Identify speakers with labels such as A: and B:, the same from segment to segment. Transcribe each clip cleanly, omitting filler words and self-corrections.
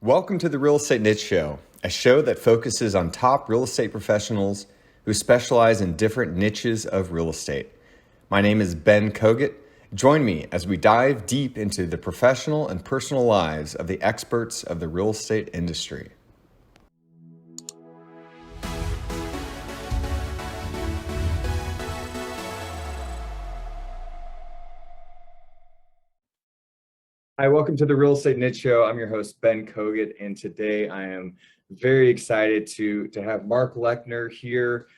A: Welcome to the Real Estate Niche Show, a show that focuses on top real estate professionals who specialize in different niches of real estate. My name is Ben Kogut. Join me as we dive deep into the professional and personal lives of the experts of the real estate industry. Hi, welcome to the Real Estate Niche Show. I'm your host, Ben Kogut, and today I am very excited to have Mark Lechner here.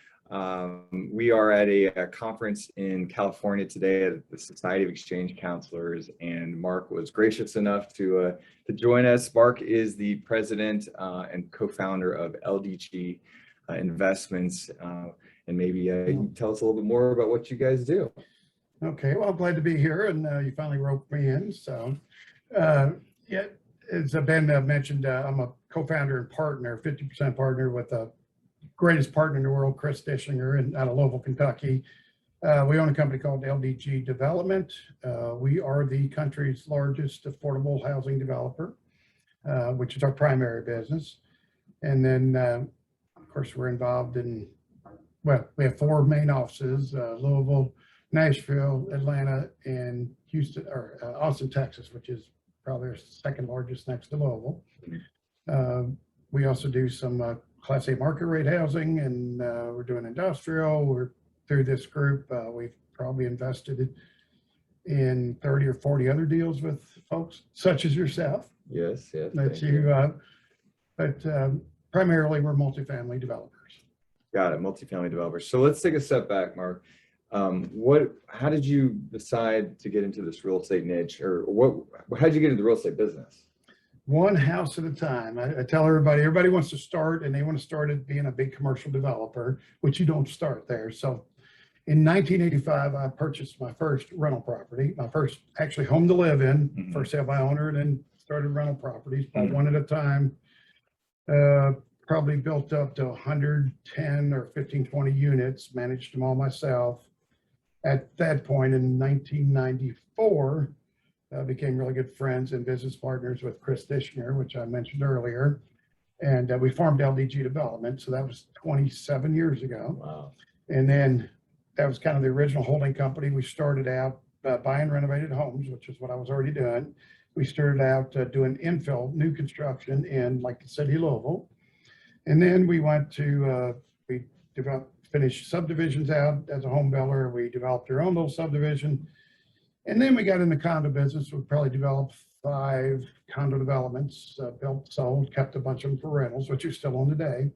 A: We are at a conference in California today at the Society of Exchange Counselors, and Mark was gracious enough to join us. Mark is the president and co-founder of LDG Investments, and maybe you can tell us a little bit more about what you guys do.
B: Okay, well, I'm glad to be here, and you finally roped me in. So, yeah, as Ben mentioned, I'm a co-founder and partner, 50% partner with the greatest partner in the world, Chris Tischner, out of Louisville, Kentucky. We own a company called LDG Development. We are the country's largest affordable housing developer, which is our primary business. And then, of course, we're involved in, well, we have four main offices, Louisville, Nashville, Atlanta, and Houston, or Austin, Texas, which is probably our second largest next to Louisville. We also do some Class A market rate housing, and we're doing industrial. We're through this group. We've probably invested in 30 or 40 other deals with folks such as yourself.
A: Yes.
B: That's you. But primarily, we're multifamily developers.
A: Got it, multifamily developers. So let's take a step back, Mark. How did you decide to get into this real estate niche, or how did you get into the real estate business?
B: One house at a time. I tell everybody wants to start, and they want to start at being a big commercial developer, which you don't start there. So in 1985, I purchased my first rental property, my first actually home to live in, for sale by owner, and then started rental properties, bought one at a time. Probably built up to 110 or 15, 20 units, managed them all myself. At that point in 1994, became really good friends and business partners with Chris Tischner, which I mentioned earlier. And we formed LDG Development. So that was 27 years ago.
A: Wow.
B: And then that was kind of the original holding company. We started out buying renovated homes, which is what I was already doing. We started out doing infill, new construction in like the city of Louisville. And then we went to, we finished subdivisions out as a home builder. We developed our own little subdivision. And then we got in the condo business. We probably developed 5 condo developments, built, sold, kept a bunch of them for rentals, which are still on today.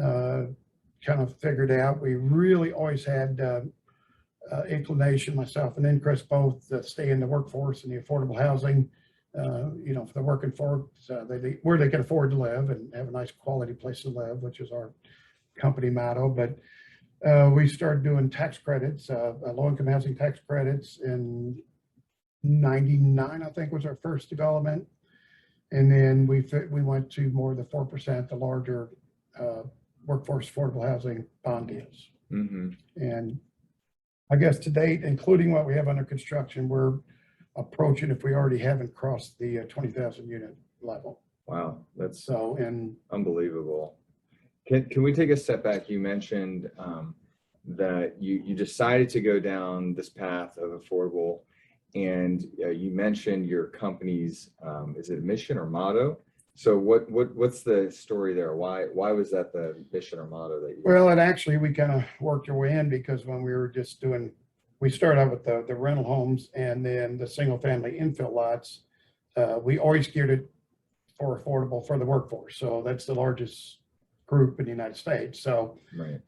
B: Kind of figured out, we really always had inclination, myself and then Chris both, stay in the workforce and the affordable housing, for the working folks, where they can afford to live and have a nice quality place to live, which is our company motto. But we started doing tax credits, low-income housing tax credits in 99, I think was our first development. And then we went to more of the 4%, the larger workforce affordable housing bond deals. And I guess to date, including what we have under construction, we're approaching, if we already haven't crossed the 20,000 unit level.
A: Wow, that's
B: so
A: unbelievable. Can we take a step back? You mentioned that you decided to go down this path of affordable, and you mentioned your company's is it mission or motto? So what's the story there? Why was that the mission or motto that you?
B: Well, actually we kind of worked our way in, because when we were just we started out with the rental homes and then the single family infill lots. We always geared it for affordable for the workforce. So that's the largest group in the United States. So,
A: right.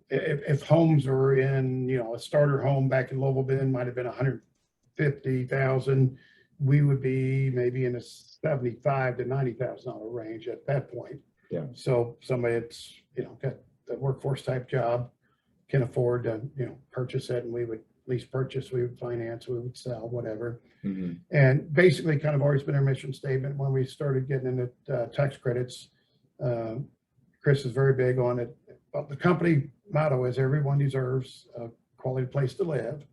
B: If homes are in, a starter home back in Louisville then might have been 150,000, we would be maybe in the $75,000 to $90,000 range at that point.
A: Yeah.
B: So somebody that's, got the workforce type job can afford to, purchase it, and we would lease purchase, we would finance, we would sell, whatever. And basically kind of always been our mission statement. When we started getting into tax credits, Chris is very big on it. But the company motto is everyone deserves a quality place to live.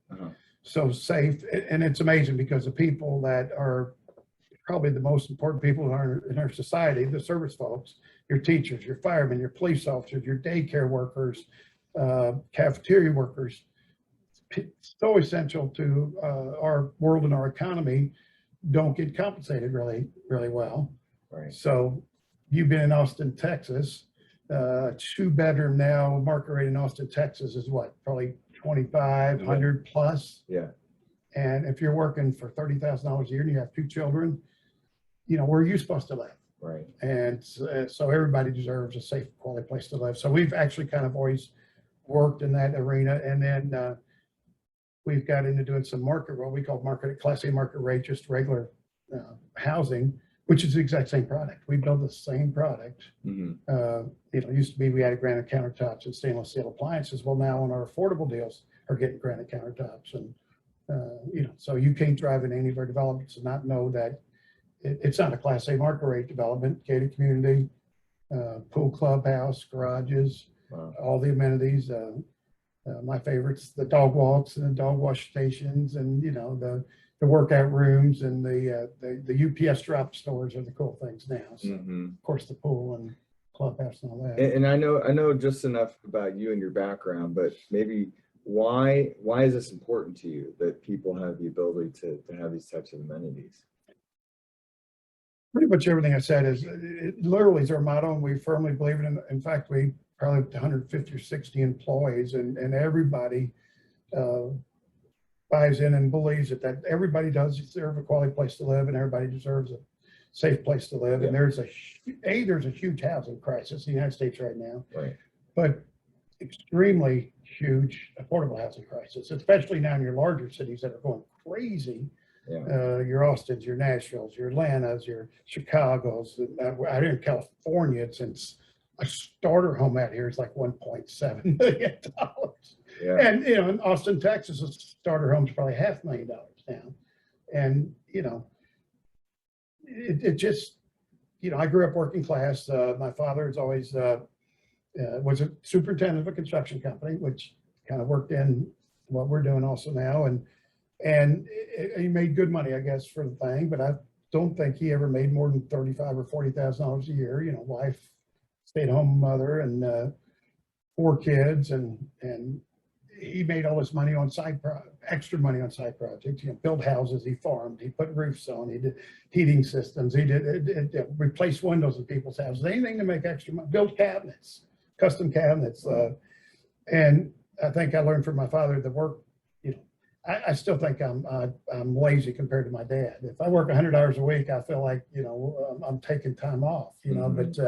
B: So safe. And it's amazing because the people that are probably the most important people in our society, the service folks, your teachers, your firemen, your police officers, your daycare workers, cafeteria workers. It's so essential to our world and our economy, don't get compensated really, really well.
A: Right.
B: So you've been in Austin, Texas, 2-bedroom now, market rate in Austin, Texas is what, probably 2,500 plus.
A: Yeah.
B: And if you're working for $30,000 a year and you have 2 children, you know, where are you supposed to live?
A: Right.
B: And so everybody deserves a safe, quality place to live. So we've actually kind of always worked in that arena. And then we've got into doing some market, what we call Class A market rate, just regular housing, which is the exact same product. We build the same product.
A: Mm-hmm.
B: It used to be we added granite countertops and stainless steel appliances. Well, now on our affordable deals are getting granite countertops. And, you know, so you can't drive in any of our developments and not know that it's not a Class A market rate development, gated community, pool clubhouse, garages,
A: Wow.
B: all the amenities. My favorites, the dog walks and the dog wash stations, and you know the workout rooms and the UPS drop stores are the cool things now. So
A: Mm-hmm.
B: of course the pool and clubhouse and all that.
A: And I know just enough about you and your background, but maybe why is this important to you that people have the ability to have these types of amenities?
B: Pretty much everything I said it literally is our motto, and we firmly believe it. In fact, we probably have 150 or 60 employees, and everybody buys in and believes that everybody does deserve a quality place to live, and everybody deserves a safe place to live.
A: Yeah.
B: And there's a huge housing crisis in the United States right now,
A: Right.
B: but extremely huge affordable housing crisis, especially now in your larger cities that are going crazy.
A: Yeah.
B: Your Austins, your Nashvilles, your Atlantas, your Chicagos. Out here in California, since a starter home out here is like $1.7 million.
A: Yeah.
B: And, you know, in Austin, Texas, a starter home is probably $500,000 now. And, you know, it just, you know, I grew up working class. My father is always was a superintendent of a construction company, which kind of worked in what we're doing also now. And he made good money, I guess, for the thing, but I don't think he ever made more than $35,000 or $40,000 a year. You know, wife, stay-at-home mother, and 4 kids, and he made all this money on extra money on side projects. You know, build houses, he farmed, he put roofs on, he did heating systems, he did replace windows in people's houses, anything to make extra money, build cabinets, custom cabinets, and I think I learned from my father the work. I still think I'm lazy compared to my dad. If I work 100 hours a week, I feel like, you know, I'm taking time off, you know,
A: Mm-hmm.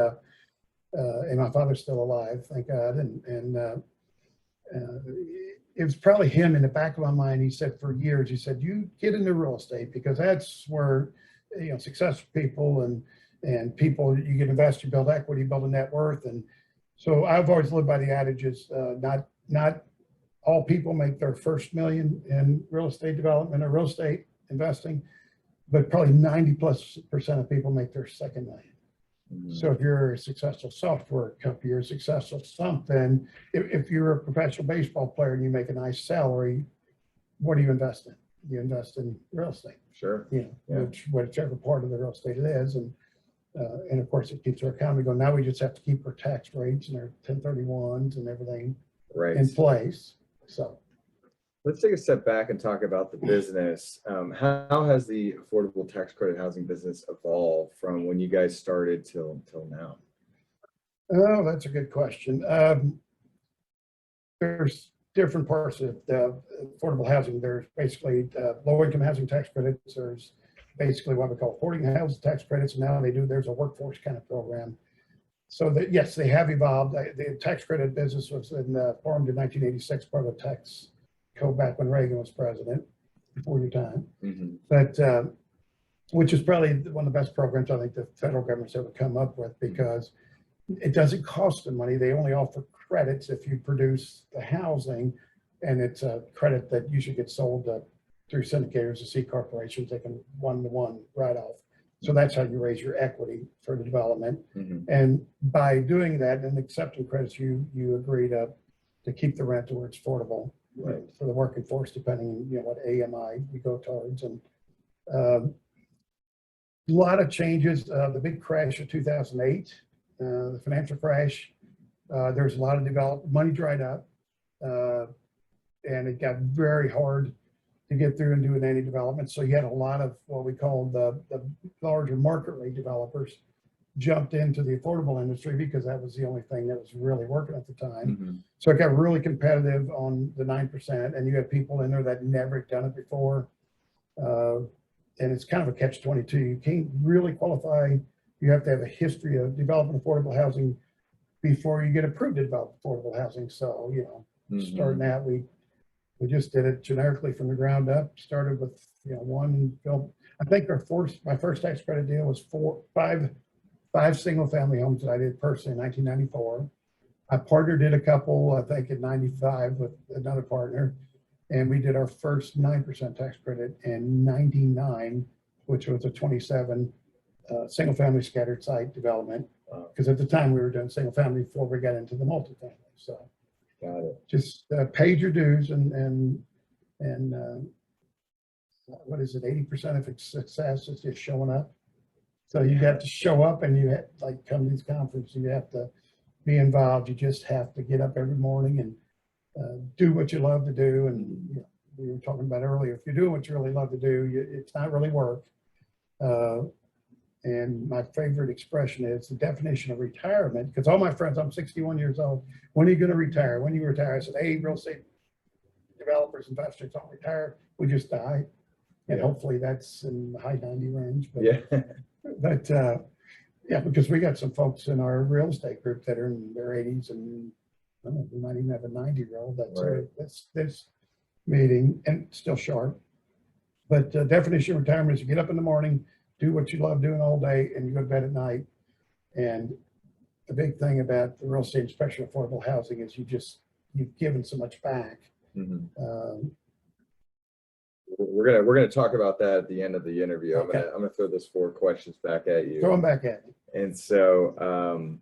B: but, and my father's still alive, thank God. And it was probably him in the back of my mind. He said for years, he said, you get into real estate because that's where, you know, successful people and people, you can invest, you build equity, build a net worth. And so I've always lived by the adages, not all people make their first million in real estate development or real estate investing, but probably 90+% of people make their second million.
A: Mm-hmm.
B: So if you're a successful software company, you're a successful something, if you're a professional baseball player and you make a nice salary, what do you invest in? You invest in real estate.
A: Sure.
B: You know,
A: Yeah.
B: whichever part of the real estate it is. And of course it keeps our economy going. Now we just have to keep our tax rates and our 1031s and everything
A: Right.
B: in place. So
A: let's take a step back and talk about the business. How has the affordable tax credit housing business evolved from when you guys started till now?
B: Oh, that's a good question. There's different parts of the affordable housing. There's basically low-income housing tax credits. There's basically what we call affordable housing tax credits. And now there's a workforce kind of program. So that, yes, they have evolved. The tax credit business was formed in 1986, part of the tax code back when Reagan was president, before your time.
A: Mm-hmm.
B: But which is probably one of the best programs I think the federal government's ever come up with, because it doesn't cost them money. They only offer credits if you produce the housing, and it's a credit that usually gets sold through syndicators or C corporations. They can one-to-one write off. So that's how you raise your equity for the development.
A: Mm-hmm.
B: And by doing that and accepting credits, you agree to keep the rent to where it's affordable,
A: Right.
B: for the working force, depending on, you know, what AMI you go towards. And lot of changes. The big crash of 2008, the financial crash, there's a lot of money dried up, and it got very hard to get through and doing any development. So you had a lot of what we call the larger market rate developers jumped into the affordable industry because that was the only thing that was really working at the time. So it got really competitive on the 9%, and you had people in there that never done it before. And it's kind of a catch-22. You can't really qualify. You have to have a history of developing affordable housing before you get approved to develop affordable housing. So, you know, starting out, we just did it generically from the ground up. Started with, you know, one film. I think my first tax credit deal was five single family homes that I did personally in 1994. My partner did a couple, I think in 95 with another partner. And we did our first 9% tax credit in 99, which was a 27 single family scattered site development. Because at the time we were doing single family before we got into the multifamily. So
A: Got it.
B: just paid your dues and what is it? 80% of success is just showing up. So you have to show up, and you have, like, come to these conferences, you have to be involved. You just have to get up every morning and do what you love to do. And you know, we were talking about earlier, if you're doing what you really love to do, it's not really work. And my favorite expression is the definition of retirement, because all my friends, I'm 61 years old. When are you going to retire? When do you retire? I said, hey, real estate developers, investors don't retire. We just die. And hopefully that's in the high 90 range. But, yeah, because we got some folks in our real estate group that are in their 80s, and I don't know, we might even have a 90-year-old that's this meeting and still sharp. But definition of retirement is you get up in the morning, do what you love doing all day, and you go to bed at night. And the big thing about the real estate, especially affordable housing, is you've given so much back.
A: We're gonna talk about that at the end of the interview.
B: Okay.
A: I'm gonna throw those 4 questions back at you.
B: Throw them back at me.
A: And so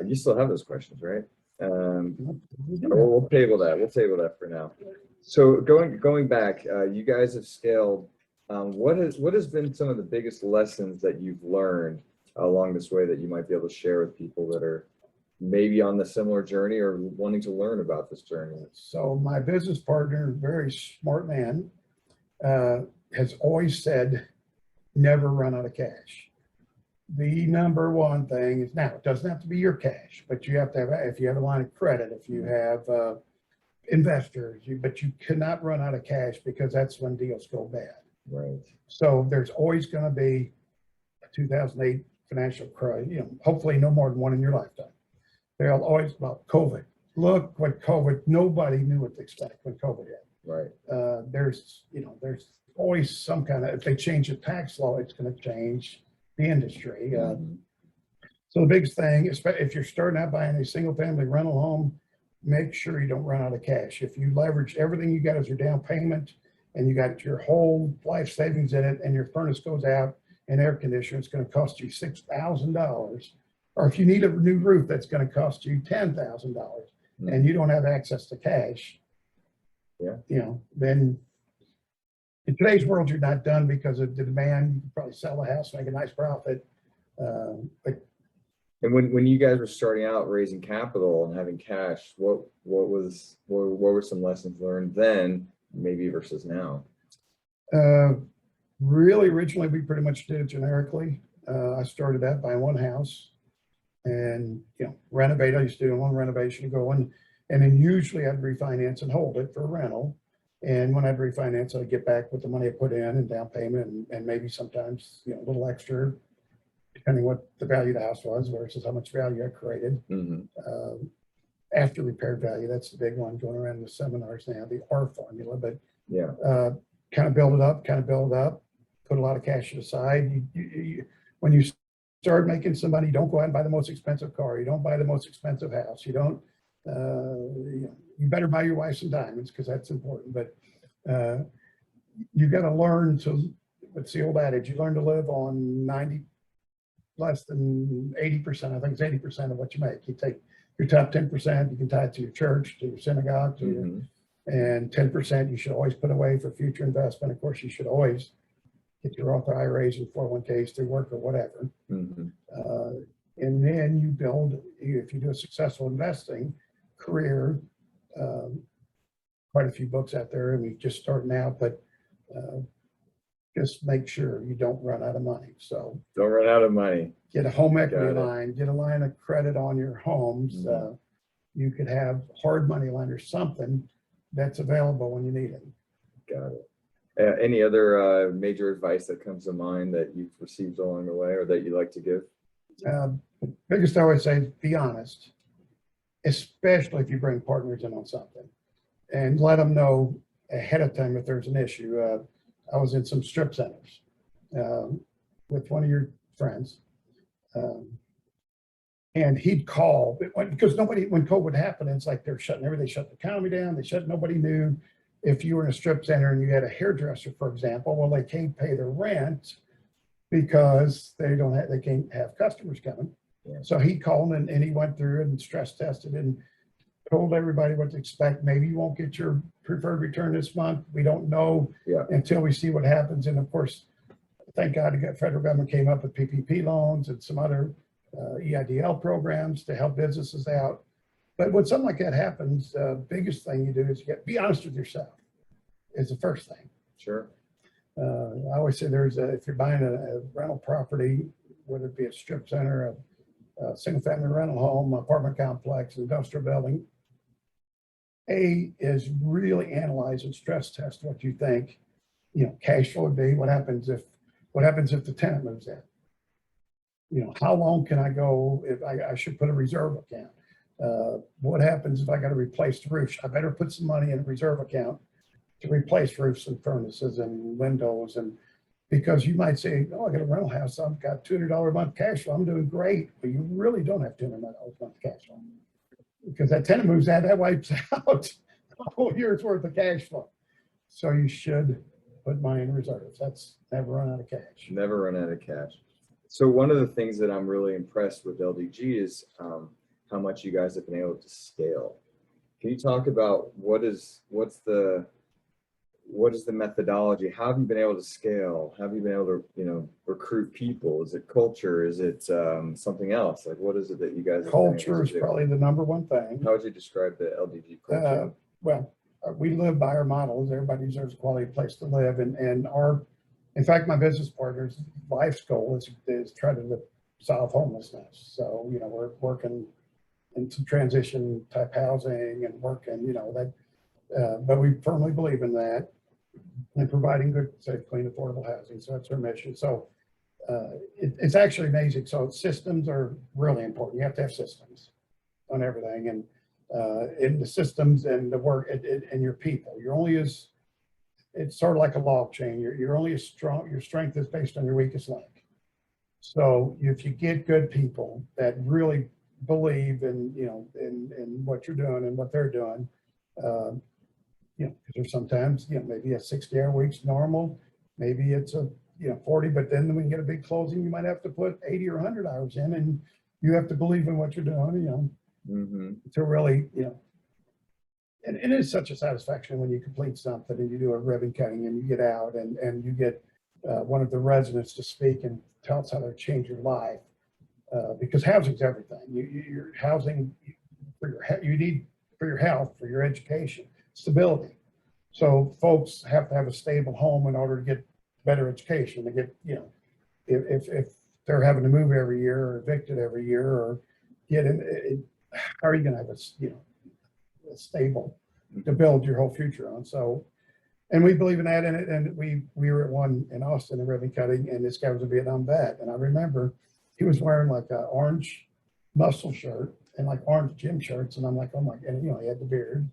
A: you still have those questions, right? We'll table that. We'll table that for now. So going back, you guys have scaled. What has been some of the biggest lessons that you've learned along this way that you might be able to share with people that are maybe on the similar journey or wanting to learn about this journey?
B: So my business partner, very smart man, has always said, never run out of cash. The number one thing is, now it doesn't have to be your cash, but you have to have, if you have a line of credit, if you have investors, but you cannot run out of cash, because that's when deals go bad.
A: Right.
B: So there's always going to be a 2008 financial crisis, you know, hopefully no more than one in your lifetime. There'll always, about COVID. Look what COVID, nobody knew what to expect when COVID hit. Right. There's always some kind of, if they change the tax law, it's going to change the industry. So the biggest thing, if you're starting out buying a single family rental home, make sure you don't run out of cash. If you leverage everything you got as your down payment, and you got your whole life savings in it, and your furnace goes out and air conditioner, it's going to cost you $6,000. Or if you need a new roof, that's going to cost you $10,000, and you don't have access to cash. You know, then in today's world, you're not done because of the demand. You can probably sell the house, make a nice profit. But
A: and when you guys were starting out raising capital and having cash, what were some lessons learned then, maybe versus now?
B: Really, originally we pretty much did it generically. I started out buying one house and, you know, renovate. I used to do one renovation, go in, and then usually I'd refinance and hold it for a rental. And when I'd refinance, I'd get back with the money I put in and down payment, and maybe sometimes, you know, a little extra, depending what the value of the house was versus how much value I created. After repaired value, that's the big one going around the seminars now, the R formula. But kind of build it up, put a lot of cash aside. When you start making some money, don't go out and buy the most expensive car. You don't buy the most expensive house. You don't, you better buy your wife some diamonds, because that's important. But you got to learn to, what's the old adage? You learn to live on less than 80%. I think it's 80% of what you make. You take your top 10%, you can tie it to your church, to your synagogue, and 10% you should always put away for future investment. Of course, you should always get your Roth IRAs and 401ks through work or whatever.
A: Mm-hmm.
B: And then you build, if you do a successful investing career, quite a few books out there, and we're just starting out, but just make sure you don't run out of money. So
A: Don't run out of money.
B: get a home equity
A: Got it.
B: line, get a line of credit on your homes.
A: Mhm.
B: You could have hard money line or something that's available when you need it.
A: Got it. Any other major advice that comes to mind that you've received along the way or that you like to give?
B: Biggest I always say is be honest, especially if you bring partners in on something, and let them know ahead of time if there's an issue. I was in some strip centers with one of your friends, and he'd call because nobody, when COVID happened, it's like they're shutting everything, they shut the economy down, nobody knew if you were in a strip center and you had a hairdresser, for example, well, they can't pay their rent because they can't have customers coming.
A: Yeah.
B: So he called and he went through and stress tested and told everybody what to expect. Maybe you won't get your preferred return this month. We don't know until we see what happens. And of course, thank God the federal government came up with PPP loans and some other EIDL programs to help businesses out. But when something like that happens, the biggest thing you do is be honest with yourself is the first thing.
A: Sure.
B: I always say if you're buying a rental property, whether it be a strip center, a single family rental home, apartment complex, industrial building, is really analyze and stress test what you think, cash flow would be. What happens if the tenant moves in? How long can I go if I should put a reserve account? What happens if I got to replace the roof? I better put some money in a reserve account to replace roofs and furnaces and windows. And because you might say, oh, I got a rental house, I've got $200 a month cash flow, I'm doing great. But you really don't have $200 a month cash flow because that tenant moves out, that wipes out a whole year's worth of cash flow. So you should put money in reserves. That's never run out of cash.
A: Never run out of cash. So one of the things that I'm really impressed with LDG is how much you guys have been able to scale. Can you talk about what's the methodology? How have you been able to scale? How have you been able to, recruit people? Is it culture? Is it something else? Like, what is it that you guys have
B: Culture is probably the number one thing.
A: How would you describe the LDG culture?
B: We live by our models. Everybody deserves a quality place to live. In fact, my business partner's life's goal is try to solve homelessness. So, we're working in some transition type housing and working, but we firmly believe in that and providing good, safe, clean, affordable housing. So that's our mission. So it's actually amazing. So systems are really important. You have to have systems on everything, and in the systems and the work and your people. It's sort of like a log chain. You're only as strong. Your strength is based on your weakest link. So if you get good people that really believe in what you're doing and what they're doing, because there's sometimes maybe a 60-hour week's normal, maybe it's a 40, but then when you get a big closing, you might have to put 80 or 100 hours in, and you have to believe in what you're doing, to really, and it is such a satisfaction when you complete something and you do a ribbon cutting and you get out and you get one of the residents to speak and tell us how they change your life, because housing's everything. Your housing you need for your health, for your education, stability. So folks have to have a stable home in order to get better education. To get, if they're having to move every year or evicted every year or get in, how are you going to have a stable to build your whole future on? So, and we believe in that. And we were at one in Austin, a ribbon cutting, and this guy was a Vietnam vet. And I remember he was wearing like an orange muscle shirt and like orange gym shirts. And I'm like, oh my, and he had the beard.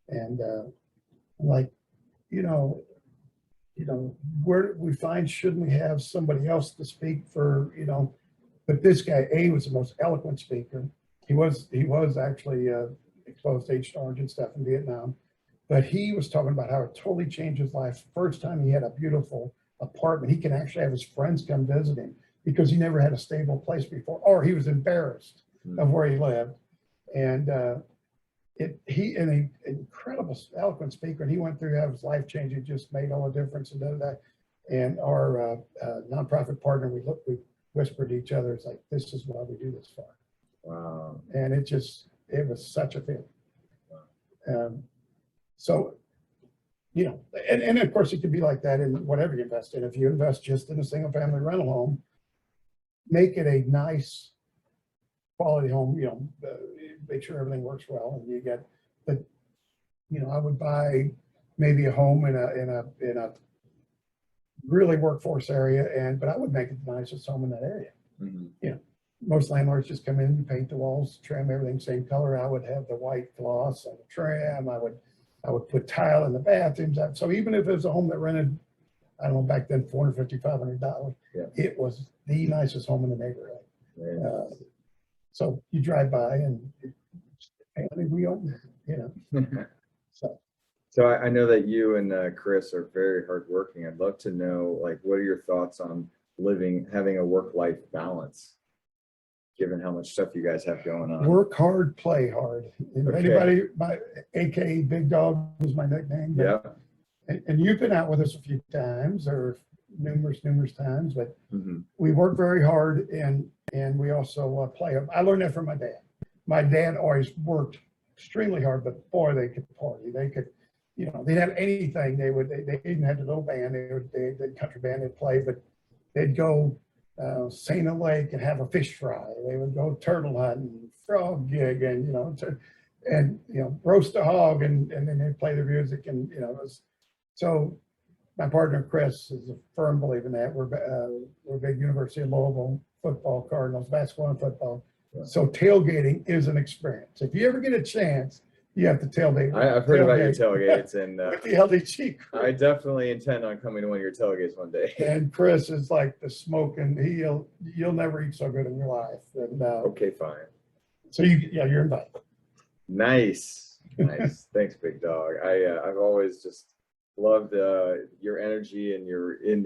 B: And I'm like, where we find, shouldn't we have somebody else to speak for, but this guy, was the most eloquent speaker. He was actually exposed to Agent Orange and stuff in Vietnam, but he was talking about how it totally changed his life. First time he had a beautiful apartment, he can actually have his friends come visit him because he never had a stable place before, or he was embarrassed of where he lived. And he an incredible eloquent speaker, and he went through how his life changing just made all the difference and that. And our nonprofit partner, we whispered to each other, it's like, this is why we do this for.
A: Wow.
B: And it was such a feeling. So, and of course it could be like that in whatever you invest in. If you invest just in a single family rental home, make it a nice quality home, make sure everything works well and you get, but, I would buy maybe a home in a really workforce area but I would make it the nicest home in that area.
A: Mm-hmm.
B: Most landlords just come in and paint the walls, trim everything same color. I would have the white gloss on the trim. I would put tile in the bathrooms. So even if it was a home that rented, I don't know, back then, $450, $500, it was the nicest home in the neighborhood.
A: Nice.
B: So you drive by and hey, we own it,
A: So I know that you and Chris are very hardworking. I'd love to know, like, what are your thoughts on having a work-life balance, given how much stuff you guys have going on?
B: Work hard, play hard. And
A: Okay.
B: anybody, AKA Big Dog was my nickname.
A: Yeah.
B: And you've been out with us a few times, or numerous times, but
A: Mm-hmm.
B: we work very hard and we also play. I learned that from my dad. My dad always worked extremely hard, but boy, they could party. They could, they'd have anything. They even had a little band. They'd country band, they'd play, but they'd go St. Lake and have a fish fry. They would go turtle hunting, frog gig, and roast a hog, and then they'd play their music, and so. My partner Chris is a firm believer in that. We're big University of Louisville football Cardinals, basketball and football.
A: Yeah.
B: So tailgating is an experience. If you ever get a chance, you have to tailgate.
A: I've heard about your tailgates, and
B: with the LDG crew.
A: I definitely intend on coming to one of your tailgates one day.
B: And Chris is like the smoking. You'll never eat so good in your life. And,
A: Okay, fine.
B: So you're invited.
A: Nice. Thanks, Big Dog. I've always just loved your energy and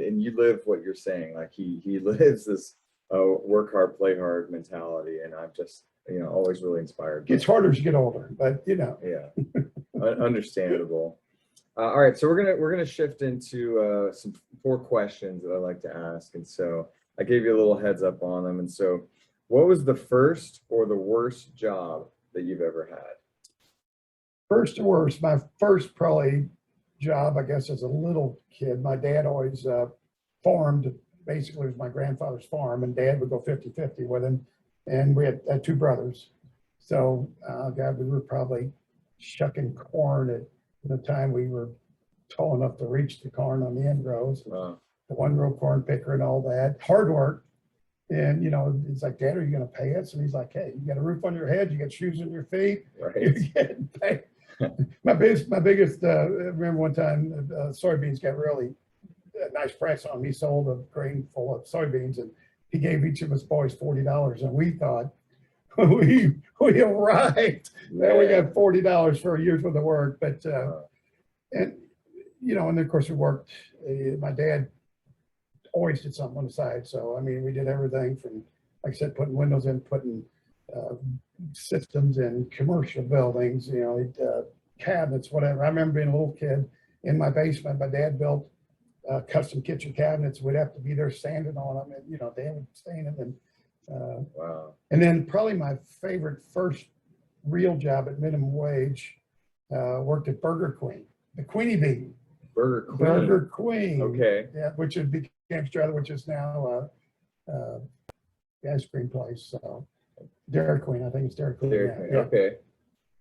A: and you live what you're saying. Like he lives this work hard, play hard mentality, and I'm just always really inspired.
B: It's harder as you get older, but
A: Yeah, understandable. All right, so we're gonna shift into some 4 questions that I like to ask, and so I gave you a little heads up on them. And so, what was the first or the worst job that you've ever had?
B: First to worst, my first probably job, I guess, as a little kid, my dad always farmed. Basically, it was my grandfather's farm, and Dad would go 50-50 with him. And we had 2 brothers. So, God, we were probably shucking corn at the time we were tall enough to reach the corn on the end rows.
A: Wow.
B: The 1-row corn picker and all that. Hard work. And, it's like, Dad, are you going to pay us? And he's like, hey, you got a roof on your head, you got shoes on your feet,
A: Right.
B: you're getting paid. My biggest, remember one time soybeans got really nice price on them. He sold a grain full of soybeans, and he gave each of us boys $40. And we thought, we arrived. Now we got $40 for a year's worth of work. But, and of course we worked, my dad always did something on the side. So, I mean, we did everything from, like I said, putting windows in, putting systems in commercial buildings, cabinets, whatever. I remember being a little kid in my basement. My dad built custom kitchen cabinets. We'd have to be there standing on them, and Dad would stain them. And
A: Wow.
B: And then probably my favorite first real job at minimum wage, worked at Burger Queen, the Queenie Bee.
A: Burger Queen.
B: Burger Queen.
A: Okay.
B: Yeah, which had became Strata, which is now the ice cream place. So Dairy Queen, I think it's Dairy Queen.
A: Dairy Queen.
B: Yeah.
A: Okay.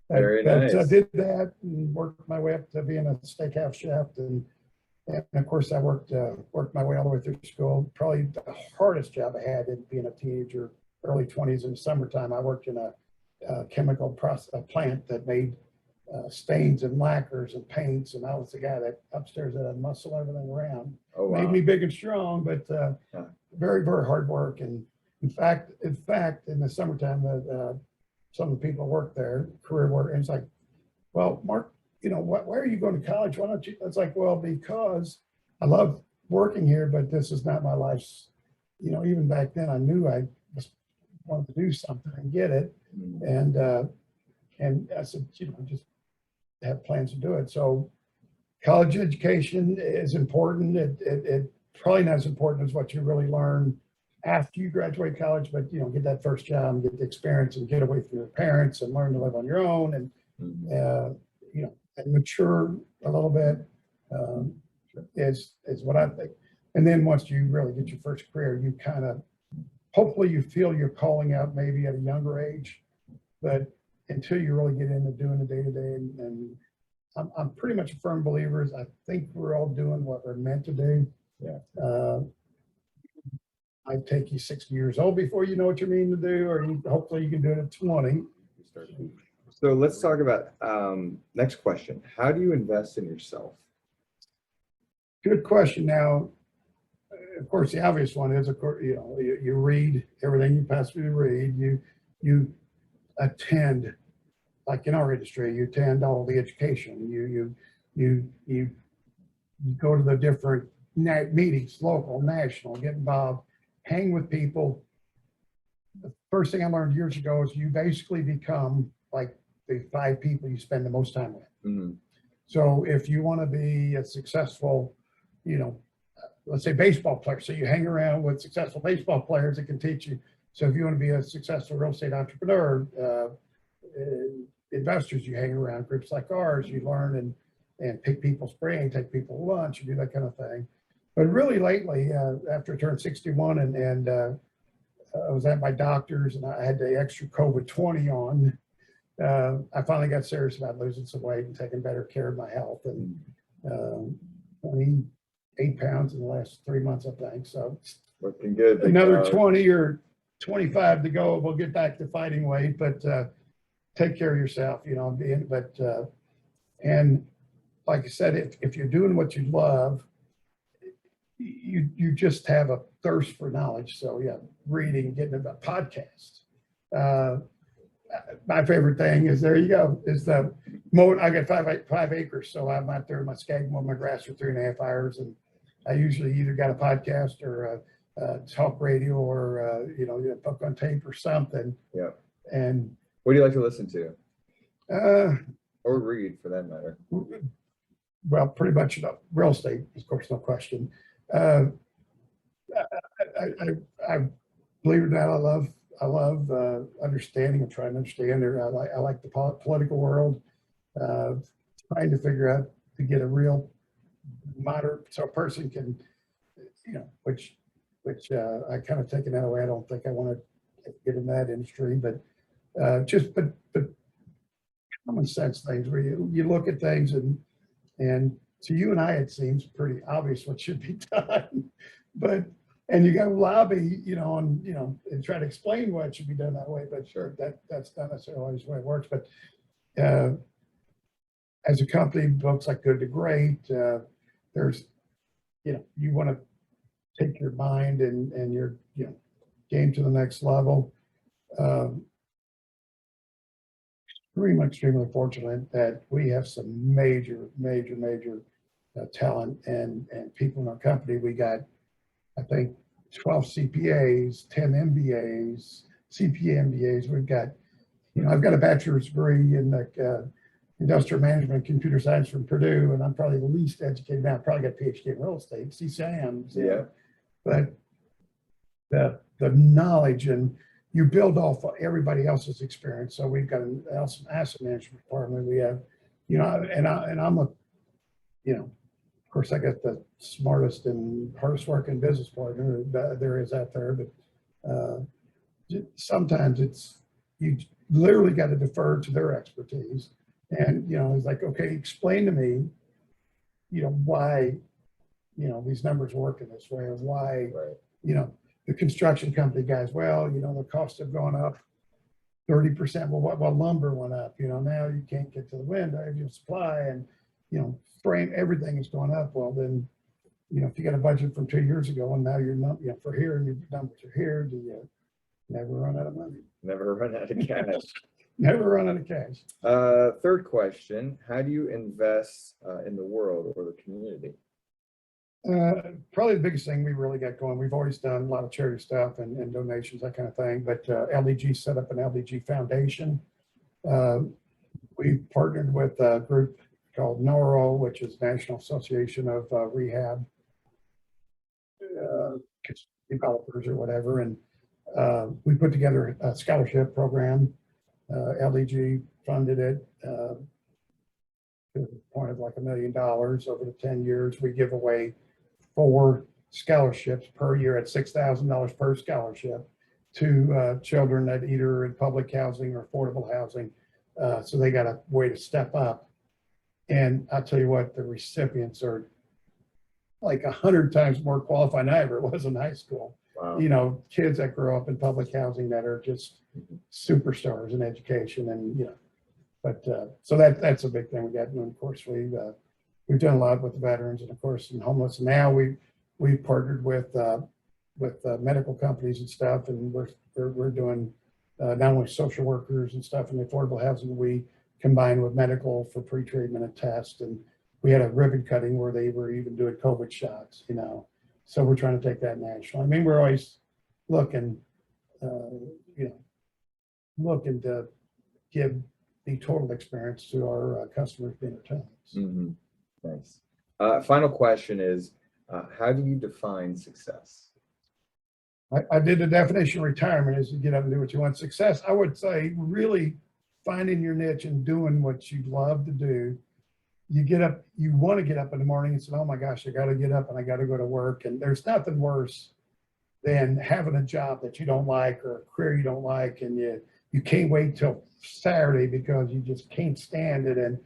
B: But
A: Very
B: I
A: nice.
B: did that and worked my way up to being a steakhouse chef, and of course I worked my way all the way through school. Probably the hardest job I had in being a teenager, early 20s in the summertime. I worked in a chemical plant that made stains and lacquers and paints, and I was the guy that upstairs that had muscle everything around.
A: Oh, wow.
B: Made me big and strong, but very, very hard work. And in fact, in the summertime, some of the people work there, career work, and it's like, well, Mark, why are you going to college? Why don't you? It's like, well, because I love working here, but this is not my life's, even back then I knew I just wanted to do something and get it. And I said, just have plans to do it. So college education is important. It probably not as important as what you really learn after you graduate college, but get that first job and get the experience and get away from your parents and learn to live on your own and and mature a little bit is what I think. And then once you really get your first career, you kind of hopefully you feel you're calling out maybe at a younger age, but until you really get into doing the day-to-day and I'm pretty much a firm believer is I think we're all doing what we're meant to do.
A: Yeah.
B: I'd take you 60 years old before you know what you mean to do, or hopefully you can do it at 20.
A: So let's talk about next question. How do you invest in yourself?
B: Good question. Now, of course, the obvious one is, of course, you read everything you possibly read. You attend, like in our industry, you attend all the education. You go to the different meetings, local, national, get involved, hang with people. The first thing I learned years ago is you basically become like the 5 people you spend the most time with.
A: Mm-hmm.
B: So if you want to be a successful, let's say baseball player, so you hang around with successful baseball players that can teach you. So if you want to be a successful real estate entrepreneur, investors, you hang around groups like ours, you learn and pick people's brain, take people to lunch, you do that kind of thing. But really lately, after I turned 61 and I was at my doctor's and I had the extra COVID 20 on, I finally got serious about losing some weight and taking better care of my health. And 28 pounds in the last 3 months, I think. So
A: looking good.
B: Another 20 or 25 to go. We'll get back to fighting weight, but take care of yourself, and like I said, if you're doing what you love, you just have a thirst for knowledge. So yeah, reading, getting about podcasts. My favorite thing is is the mowing. I got five acres, so I'm out there in my skag mowing my grass for 3.5 hours, and I usually either got a podcast or a talk radio or a book on tape or something.
A: Yeah.
B: And
A: what do you like to listen to? Or read, for that matter?
B: Well, pretty much real estate, of course, no question. I believe it or not, I love understanding and trying to understand it. I like the political world, trying to figure out to get a real moderate, so a person can, which I kind of taken that away. I don't think I want to get in that industry, but but common sense things where you look at things and to you and I, it seems pretty obvious what should be done, and you got to lobby, and try to explain why it should be done that way. But sure, that's not necessarily always the way it works. But as a company, folks like Good to Great, there's, you want to take your mind and your game to the next level. Extremely fortunate that we have some major talent and people in our company. We got, I think, 12 CPAs, 10 MBAs, CPA MBAs. We've got, I've got a bachelor's degree in industrial management, computer science from Purdue, and I'm probably the least educated now. I probably got a PhD in real estate, CCIMs.
A: Yeah.
B: But the knowledge, and you build off of everybody else's experience. So we've got an awesome asset management department. We have, and I'm a, of course, I got the smartest and hardest working business partner there is out there. But sometimes you literally got to defer to their expertise. And, it's like, okay, explain to me, why, these numbers work in this way, or why,
A: right.
B: The construction company guys, well, the costs have gone up 30%. Well, lumber went up, now you can't get to the window, your supply and, frame, everything is going up. Well, then, if you got a budget from 2 years ago and now you're not, for here and your numbers are here, do you never run out of money?
A: Never run out of cash.
B: Never run out of cash.
A: Third question, how do you invest in the world or the community?
B: Probably the biggest thing we really got going, we've always done a lot of charity stuff and donations, that kind of thing, but LDG set up an LDG foundation. We partnered with a group called NORO, which is National Association of Rehab developers or whatever. And we put together a scholarship program. LEG funded it to the point of like $1 million over the 10 years. We give away 4 scholarships per year at $6,000 per scholarship to children that either are in public housing or affordable housing. So they got a way to step up. And I'll tell you what, the recipients are like 100 times more qualified than I ever was in high school.
A: Wow.
B: You know, kids that grow up in public housing that are just superstars in education, and you know, but so that's a big thing we got. And of course, we've done a lot with the veterans, and of course, in homeless. Now we've partnered with medical companies and stuff, and we're doing not only social workers and stuff in the affordable housing. We combine with medical for pre-treatment and test, and we had a ribbon cutting where they were even doing COVID shots, you know. So we're trying to take that national. I mean, we're always looking, looking to give the total experience to our customers being our tenants.
A: Mm-hmm. Nice. Final question is, how do you define success?
B: I did the definition of retirement is you get up and do what you want. Success, I would say, really finding your niche and doing what you love to do. You get up, you want to get up in the morning and say, oh my gosh, I got to get up and I got to go to work. And there's nothing worse than having a job that you don't like or a career you don't like, and you can't wait till Saturday because you just can't stand it. And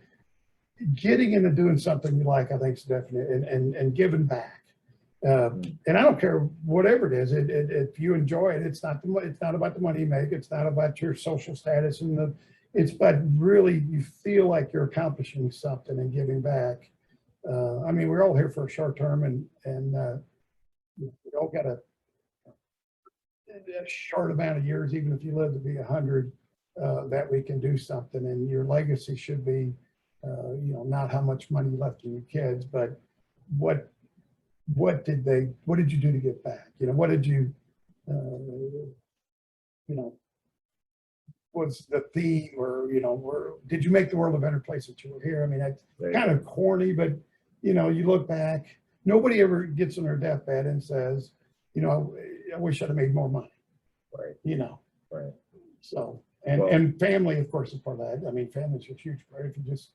B: getting into doing something you like, I think is definite, and giving back. And I don't care whatever it is. If you enjoy it, it's not about the money you make. It's not about your social status, and but really you feel like you're accomplishing something and giving back. I mean, we're all here for a short term, and we all got a short amount of years, even if you live to be 100, that we can do something. And your legacy should be, not how much money you left to your kids, but what did you do to give back? You know, what did you, was the theme, or did you make the world a better place that you were here? I mean, that's kind of corny, but you look back, nobody ever gets on their deathbed and says, I wish I'd have made more money.
A: Right. Right.
B: So, and family, of course, is part of that. I mean, family's a huge part. If you just,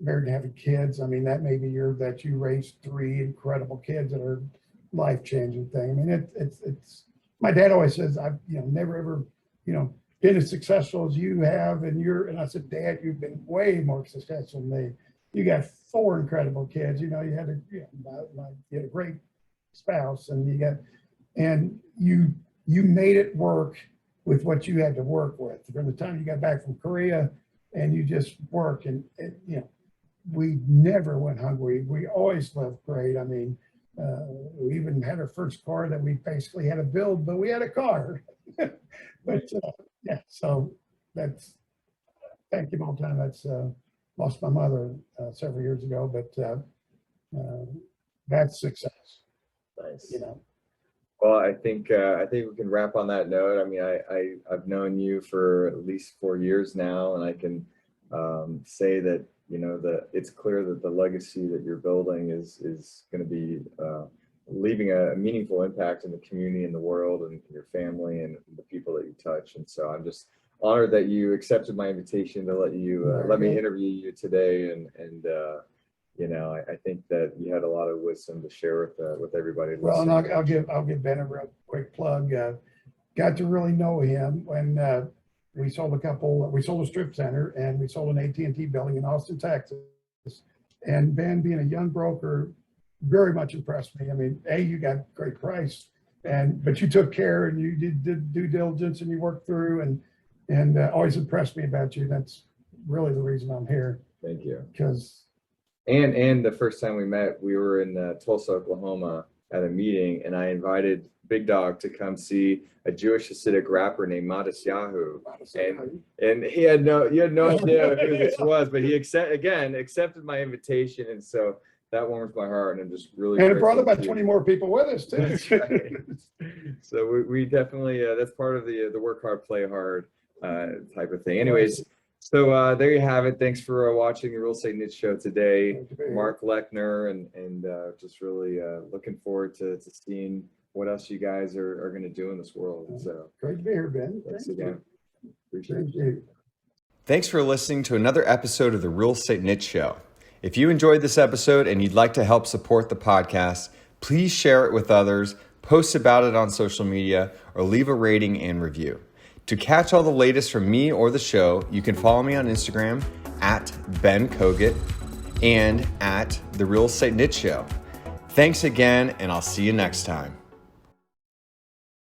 B: married and having kids, I mean, that may be that you raised 3 incredible kids that are life-changing thing. I mean, it's, my dad always says, I've, never ever, been as successful as you have, and I said, Dad, you've been way more successful than me. You got 4 incredible kids. You had a great spouse, and you made it work with what you had to work with. From the time you got back from Korea, and you just worked, and we never went hungry. We always lived great. I mean, we even had our first car that we basically had to build, but we had a car. But yeah, so that's, thank you all the time. That's lost my mother several years ago, but that's success.
A: Nice. Well, I think we can wrap on that note. I mean, I've known you for at least 4 years now, and I can say that it's clear that the legacy that you're building is going to be leaving a meaningful impact in the community and the world and your family and the people that you touch. And so I'm just honored that you accepted my invitation to let me interview you today. And I think that you had a lot of wisdom to share with everybody.
B: Well, and I'll give Ben a real quick plug. Got to really know him when we sold a strip center, and we sold an AT&T building in Austin, Texas. And Ben, being a young broker, very much impressed me. I mean, you got great price, but you took care, and you did due diligence, and you worked through, and always impressed me about you. That's really the reason I'm here.
A: Thank you.
B: And
A: the first time we met, we were in Tulsa, Oklahoma at a meeting, and I invited Big Dog to come see a Jewish Hasidic rapper named Matisyahu. And you had no idea who this was, but he accepted my invitation, and so that warms my heart, and I'm just really.
B: And it brought about 20 more people with us too.
A: That's right. So we definitely that's part of the work hard, play hard type of thing. Anyways, So there you have it. Thanks for watching the Real Estate Niche Show today.
B: Thank you, Ben.
A: Mark Lechner, and just really looking forward to seeing what else you guys are going to do in this world. So
B: Great to be here, Ben.
A: thanks
B: Thank
A: again.
B: you.
A: Appreciate
B: Thank
A: it.
B: you.
A: Thanks for listening to another episode of the Real Estate Niche Show. If you enjoyed this episode and you'd like to help support the podcast, please share it with others, post about it on social media, or leave a rating and review. To catch all the latest from me or the show, you can follow me on Instagram at Ben Kogut and at The Real Estate Niche Show. Thanks again, and I'll see you next time.